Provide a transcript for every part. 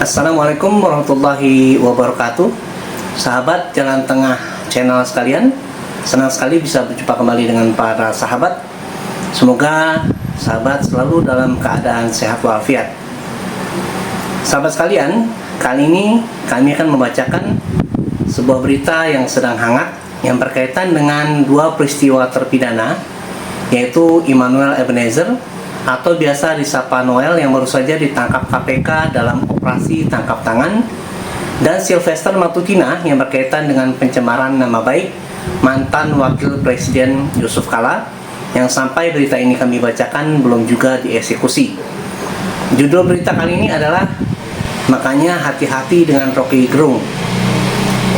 Assalamualaikum warahmatullahi wabarakatuh. Sahabat Jalan Tengah channel sekalian, senang sekali bisa berjumpa kembali dengan para sahabat. Semoga sahabat selalu dalam keadaan sehat walafiat. Sahabat sekalian, kali ini kami akan membacakan sebuah berita yang sedang hangat yang berkaitan dengan dua peristiwa terpidana, yaitu Immanuel Ebenezer atau biasa disapa Noel yang baru saja ditangkap KPK dalam operasi tangkap tangan, dan Sylvester Matutina yang berkaitan dengan pencemaran nama baik mantan Wakil Presiden Yusuf Kala yang sampai berita ini kami bacakan belum juga dieksekusi. Judul berita kali ini adalah "Makanya Hati-hati dengan Rocky Gerung".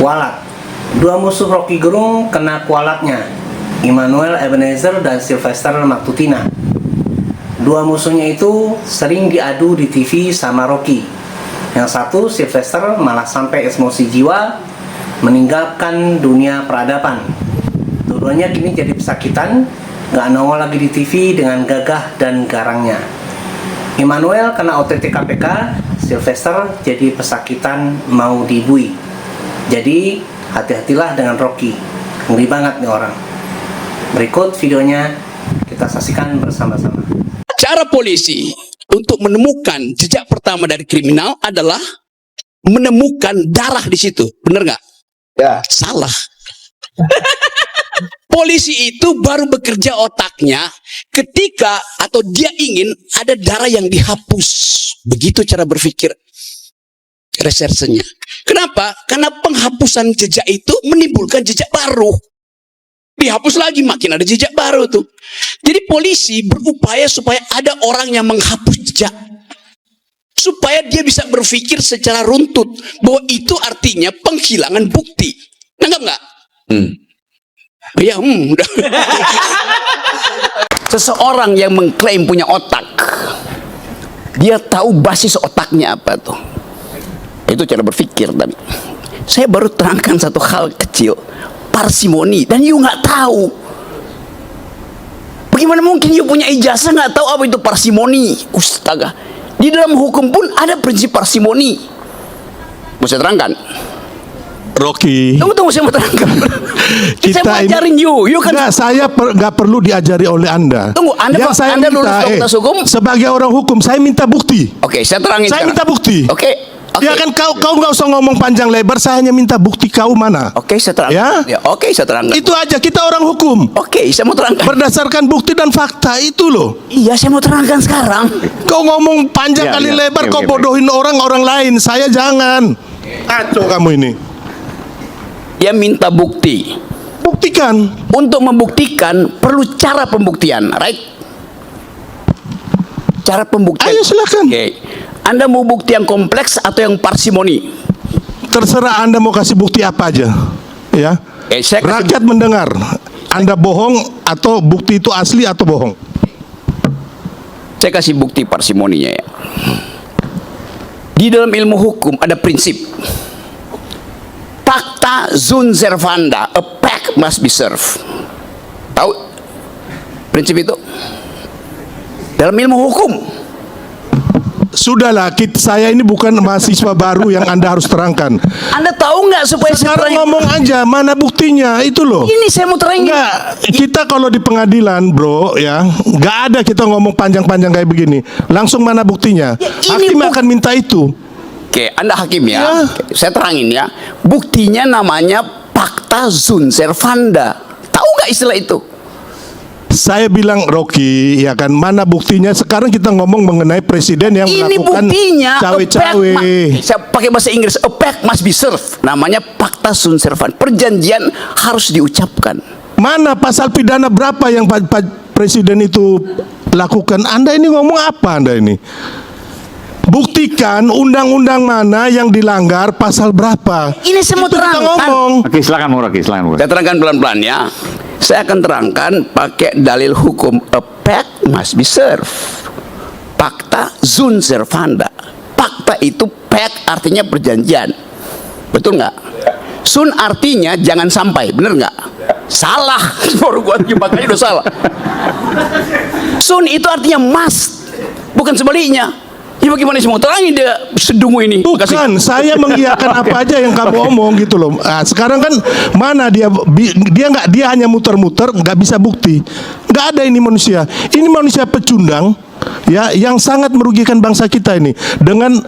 Kualat. Dua musuh Rocky Gerung kena kualatnya, Immanuel Ebenezer dan Sylvester Matutina. Dua musuhnya itu sering diadu di TV sama Rocky. Yang satu, Sylvester, malah sampai emosi jiwa meninggalkan dunia peradaban. Dua-duanya kini jadi pesakitan, gak nongol lagi di TV dengan gagah dan garangnya. Immanuel kena OTT KPK, Sylvester jadi pesakitan mau dibui. Jadi hati-hatilah dengan Rocky, ngeri banget nih orang. Berikut videonya kita saksikan bersama-sama. Cara polisi untuk menemukan jejak pertama dari kriminal adalah menemukan darah di situ. Bener nggak? Ya. Salah. Polisi itu baru bekerja otaknya ketika atau dia ingin ada darah yang dihapus. Begitu cara berpikir resersenya. Kenapa? Karena penghapusan jejak itu menimbulkan jejak baru. Dihapus lagi, makin ada jejak baru tuh. Jadi polisi berupaya supaya ada orang yang menghapus jejak, supaya dia bisa berpikir secara runtut bahwa itu artinya penghilangan bukti. Nangkap nggak? Ya, udah. Seseorang yang mengklaim punya otak, dia tahu basis otaknya apa tuh. Itu cara berpikir tadi. Saya baru terangkan satu hal kecil. Parsimoni, dan you nggak tahu. Bagaimana mungkin you punya ijazah nggak tahu apa itu parsimoni? Astaga, di dalam hukum pun ada prinsip parsimoni. Mau saya terangkan? Rocky, Tunggu, saya mau terangkan. Saya mau ajarin you kan. Enggak, saya nggak perlu diajari oleh Anda. Tunggu, Anda lulus fakultas hukum? Sebagai orang hukum, saya minta bukti. Oke, saya terangin. Saya sekarang. minta bukti. Oke. Ya kan kau nggak usah ngomong panjang lebar, saya hanya minta bukti kau mana. Oke, saya terangkan. Ya? Oke, saya terangkan. Itu aja, kita orang hukum. Oke, saya mau terangkan. Berdasarkan bukti dan fakta itu loh. Iya, saya mau terangkan sekarang. Kau ngomong panjang kali lebar, kau bodohin orang lain. Saya jangan. Kacau kamu ini. Dia minta bukti. Buktikan. Untuk membuktikan perlu cara pembuktian, right? Cara pembuktian. Ayo silakan. Oke. Anda mau bukti yang kompleks atau yang parsimoni? Terserah Anda mau kasih bukti apa aja. Ya. Saya kasih Rakyat mendengar. Anda bohong atau bukti itu asli atau bohong? Saya kasih bukti parsimoninya ya. Di dalam ilmu hukum ada prinsip. Pacta sunt servanda, a pact must be served. Tahu prinsip itu? Dalam ilmu hukum. Sudahlah, saya ini bukan mahasiswa baru yang Anda harus terangkan. Anda tahu nggak supaya Sekarang ngomong aja, mana buktinya, itu loh. Ini saya mau terangin. Enggak, kita kalau di pengadilan bro ya, nggak ada kita ngomong panjang-panjang kayak begini. Langsung mana buktinya? Ya, ini Hakim akan minta itu. Oke, Anda hakim ya. Ya. Oke, saya terangin ya. Buktinya namanya pacta sunt servanda. Tahu nggak istilah itu? Saya bilang Rocky, ya kan, mana buktinya? Sekarang kita ngomong mengenai presiden yang Ini melakukan buktinya. cawe-cawe. Saya pakai bahasa Inggris. A pact must be served. Namanya pacta sunt servanda. Perjanjian harus diucapkan. Mana pasal pidana berapa yang presiden itu lakukan? Anda ini ngomong apa Anda ini? Buktikan undang-undang mana yang dilanggar, pasal berapa? Ini saya mau Itu kita terangkan. ngomong. Oke, silakan Rocky, silakan. Saya terangkan pelan-pelan ya. Saya akan terangkan pakai dalil hukum. A pact must be served. Pacta sunt servanda. Pacta itu pact artinya perjanjian. Betul nggak? Sun artinya jangan sampai, bener nggak? Salah, baru gua makanya udah salah. Sun itu artinya must, bukan sebaliknya. Ini bagaimana sih mau terangin dia sedungu ini? Bukan, saya mengiyakan apa aja yang kamu omong gitu loh. Nah, sekarang kan mana dia hanya muter-muter, nggak bisa bukti. Nggak ada ini manusia. Ini manusia pecundang, ya, yang sangat merugikan bangsa kita ini dengan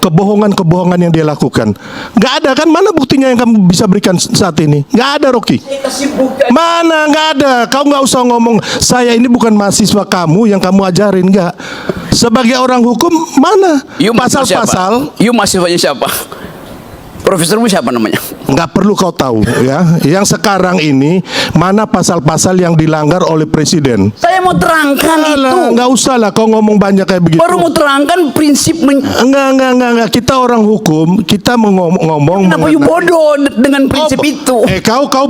kebohongan-kebohongan yang dia lakukan. Nggak ada kan? Mana buktinya yang kamu bisa berikan saat ini? Nggak ada, Rocky. Mana? Nggak ada. Kau nggak usah ngomong saya ini bukan mahasiswa kamu yang kamu ajarin, nggak. Sebagai orang hukum, mana pasal-pasal? You mahasiswanya siapa? Profesormu siapa namanya? Nggak perlu kau tahu, ya. Yang sekarang ini mana pasal-pasal yang dilanggar oleh presiden? Saya mau terangkan itu. Nggak usah lah kau ngomong banyak kayak begitu. Baru mau terangkan prinsip. Enggak. Kita orang hukum, kita ngomong. Kenapa you bodoh dengan prinsip itu? Kau